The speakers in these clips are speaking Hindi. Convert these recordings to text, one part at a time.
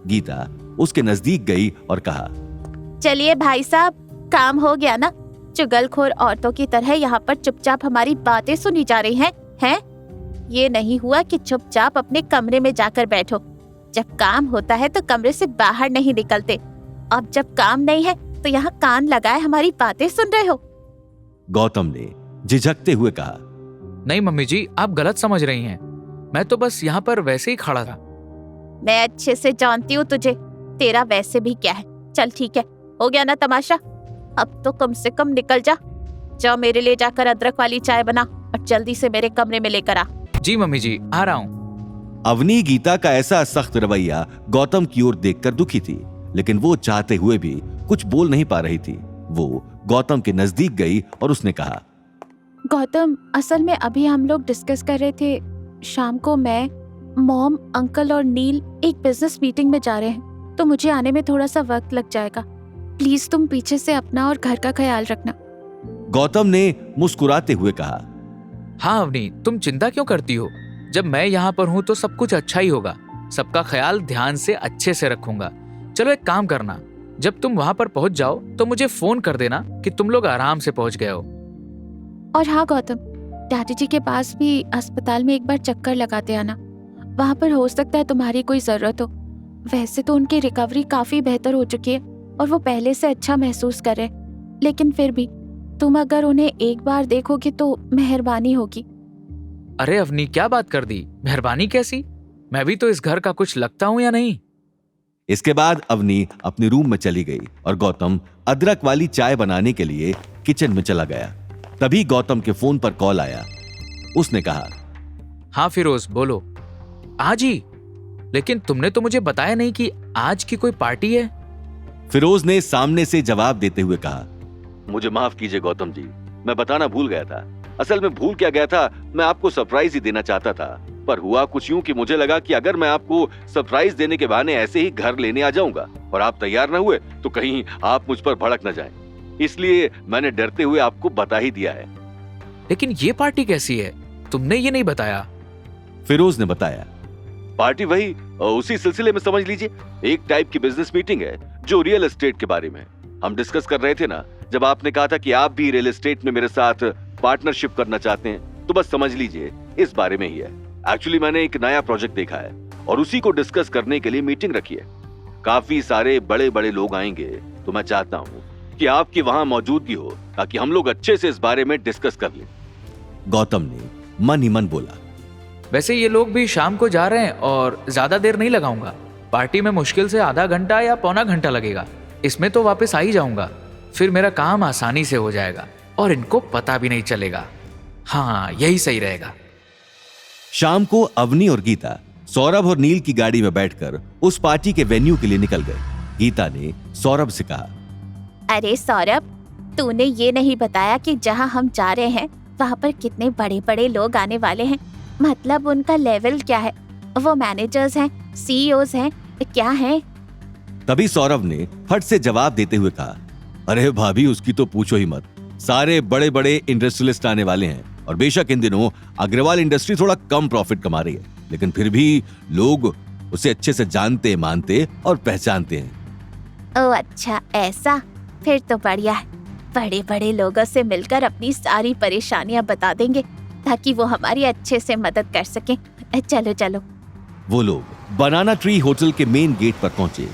गीता उसके नजदीक गई और कहा, चलिए भाई साहब, काम हो गया ना। चुगलखोर औरतों की तरह यहाँ पर चुपचाप हमारी बातें सुनी जा रही हैं? ये नहीं हुआ कि चुपचाप अपने कमरे में जाकर बैठो। जब काम होता है तो कमरे से बाहर नहीं निकलते। अब जब काम नहीं है तो यहाँ कान लगाए हमारी बातें सुन रहे हो। गौतम ने झिझकते हुए कहा, नहीं मम्मी जी, आप गलत समझ रही हैं। मैं तो बस यहाँ पर वैसे ही खड़ा था। मैं अच्छे से जानती हूँ तुझे, तेरा वैसे भी क्या है। चल ठीक है, हो गया ना तमाशा। अब तो कम से कम निकल जा। जाओ मेरे लिए जाकर अदरक वाली चाय बना और जल्दी से मेरे कमरे में लेकर आ। जी मम्मी जी, आ रहा हूँ। अवनी गीता का ऐसा सख्त रवैया गौतम की ओर देखकर दुखी थी, लेकिन वो चाहते हुए भी कुछ बोल नहीं पा रही थी। वो गौतम के नजदीक गई और उसने कहा, गौतम, असल में अभी हम लोग डिस्कस कर रहे थे, शाम को मैं, मॉम, अंकल और नील एक बिजनेस मीटिंग में जा रहे हैं, तो मुझे आने में थोड़ा सा वक्त लग जाएगा। प्लीज तुम पीछे से अपना और घर का ख्याल रखना। गौतम ने मुस्कुराते हुए कहा, हाँ अवनी, तुम चिंता क्यों करती हो? जब मैं यहाँ पर हूँ तो सब कुछ अच्छा ही होगा। सबका ख्याल ध्यान से अच्छे से रखूंगा। चलो एक काम करना, जब तुम वहाँ पर पहुँच जाओ तो मुझे फोन कर देना कि तुम लोग आराम से पहुँच गए हो। और हाँ गौतम, डैडी जी के पास भी अस्पताल में एक बार चक्कर लगाते आना। वहाँ पर हो सकता है तुम्हारी कोई जरूरत हो। वैसे तो उनकी रिकवरी काफी बेहतर हो चुकी है और वो पहले से अच्छा महसूस कर रहे, लेकिन फिर भी तुम अगर उन्हें एक बार देखोगे तो मेहरबानी होगी। अरे अवनी, क्या बात कर दी? मेहरबानी कैसी? मैं भी तो इस घर का कुछ लगता हूँ या नहीं? इसके बाद अवनी अपने रूम में चली गई और गौतम अदरक वाली चाय बनाने के लिए किचन में चला गया। तभी गौतम के फोन पर कॉल आया। उसने कहा, हाँ फिरोज, बोलो। आज ही? लेकिन तुमने तो मुझे बताया नहीं कि आज की कोई पार्टी है। फिरोज ने सामने से जवाब देते हुए कहा, मुझे माफ कीजिए गौतम जी, मैं बताना भूल गया था। असल में भूल क्या गया था, मैं आपको सरप्राइज ही देना चाहता था, पर हुआ कुछ यूं कि मुझे लगा कि अगर मैं आपको सरप्राइज देने के बहाने ऐसे ही घर लेने आ जाऊंगा और आप तैयार न हुए तो कहीं आप मुझ पर भड़क न जाएं, इसलिए मैंने डरते हुए आपको बता ही दिया है। लेकिन ये पार्टी कैसी है? तुमने ये नहीं बताया। फिरोज ने बताया, पार्टी वही उसी सिलसिले में समझ लीजिए, एक टाइप की बिजनेस मीटिंग है जो रियल एस्टेट के बारे में हम डिस्कस कर रहे थे ना, जब आपने कहा था कि आप भी रियल एस्टेट में मेरे साथ पार्टनरशिप करना चाहते हैं, तो बस समझ लीजिए इस बारे में ही है। एक्चुअली मैंने एक नया प्रोजेक्ट देखा है और उसी को डिस्कस करने के लिए मीटिंग रखी है। काफी सारे बड़े बड़े लोग आएंगे, तो मैं चाहता हूँ कि आपकी वहां मौजूदगी हो ताकि हम लोग अच्छे से इस बारे में डिस्कस कर लें। गौतम ने मन ही मन बोला, वैसे ये लोग भी शाम को जा रहे हैं और ज्यादा देर नहीं लगाऊंगा। पार्टी में मुश्किल से आधा घंटा या पौना घंटा लगेगा, इसमें तो वापस आ ही जाऊंगा। फिर मेरा काम आसानी से हो जाएगा और इनको पता भी नहीं चलेगा। हाँ, यही सही रहेगा। शाम को अवनी और गीता सौरभ और नील की गाड़ी में बैठकर उस पार्टी के वेन्यू के लिए निकल गए। गीता ने सौरभ से कहा, अरे सौरभ, तूने ये नहीं बताया कि जहाँ हम जा रहे हैं वहाँ पर कितने बड़े बड़े लोग आने वाले हैं। मतलब उनका लेवल क्या है? वो मैनेजर्स हैं, सीईओज हैं, क्या हैं? तभी सौरभ ने फट से जवाब देते हुए कहा, अरे भाभी, उसकी तो पूछो ही मत। सारे बड़े बड़े इंडस्ट्रियलिस्ट आने वाले हैं और बेशक इन दिनों अग्रवाल इंडस्ट्री थोड़ा कम प्रॉफिट कमा रही है, लेकिन फिर भी लोग उसे अच्छे से जानते, मानते और पहचानते हैं। ओह अच्छा, ऐसा? फिर तो बढ़िया है। बड़े बड़े लोगों से मिलकर अपनी सारी परेशानियां बता देंगे ताकि वो हमारी अच्छे से मदद कर सकें। चलो चलो। वो लोग बनाना ट्री होटल के मेन गेट पर पहुंचे,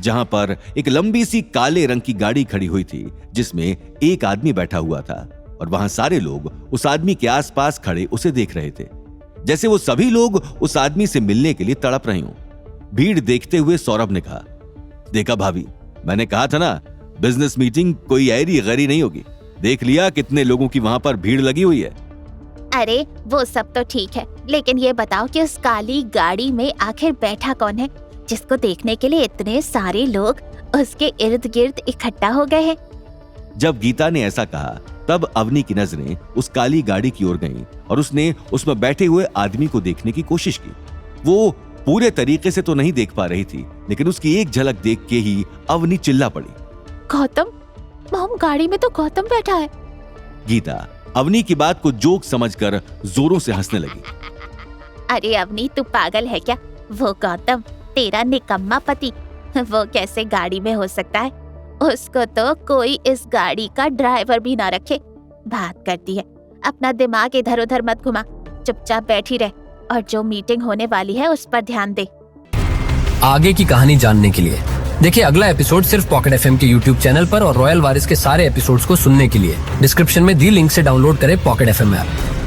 जहां पर एक लंबी सी काले रंग की गाड़ी खड़ी हुई थी जिसमें एक आदमी बैठा हुआ था और वहां सारे लोग उस आदमी के आसपास खड़े उसे देख रहे थे, जैसे वो सभी लोग उस आदमी से मिलने के लिए तड़प रहे हों। भीड़ देखते हुए सौरभ ने कहा, देखा भाभी, मैंने कहा था ना, बिजनेस मीटिंग कोई ऐरी गैरी नहीं होगी। देख लिया कितने लोगों की वहां पर भीड़ लगी हुई है। अरे वो सब तो ठीक है, लेकिन ये बताओ कि उस काली गाड़ी में आखिर बैठा कौन है जिसको देखने के लिए इतने सारे लोग उसके इर्द गिर्द इकट्ठा हो गए हैं? जब गीता ने ऐसा कहा तब अवनी की नजरें उस काली गाड़ी की ओर गईं और उसने उसमें बैठे हुए आदमी को देखने की कोशिश की। वो पूरे तरीके से तो नहीं देख पा रही थी, लेकिन उसकी एक झलक देख के ही अवनी चिल्ला पड़ी, गौतम, मॉम, गाड़ी में तो गौतम बैठा है। गीता अवनी की बात को जोक समझकर जोरों से हंसने लगी। अरे अवनी, तू पागल है क्या? वो गौतम तेरा निकम्मा पति वो कैसे गाड़ी में हो सकता है? उसको तो कोई इस गाड़ी का ड्राइवर भी ना रखे। बात करती है, अपना दिमाग इधर उधर मत घुमा, चुपचाप बैठी रह और जो मीटिंग होने वाली है उस पर ध्यान दे। आगे की कहानी जानने के लिए देखिए अगला एपिसोड सिर्फ पॉकेट एफएम के यूट्यूब चैनल पर और रॉयल वारिस के सारे एपिसोड्स को सुनने के लिए डिस्क्रिप्शन में दी लिंक से डाउनलोड करें पॉकेट एफएम ऐप।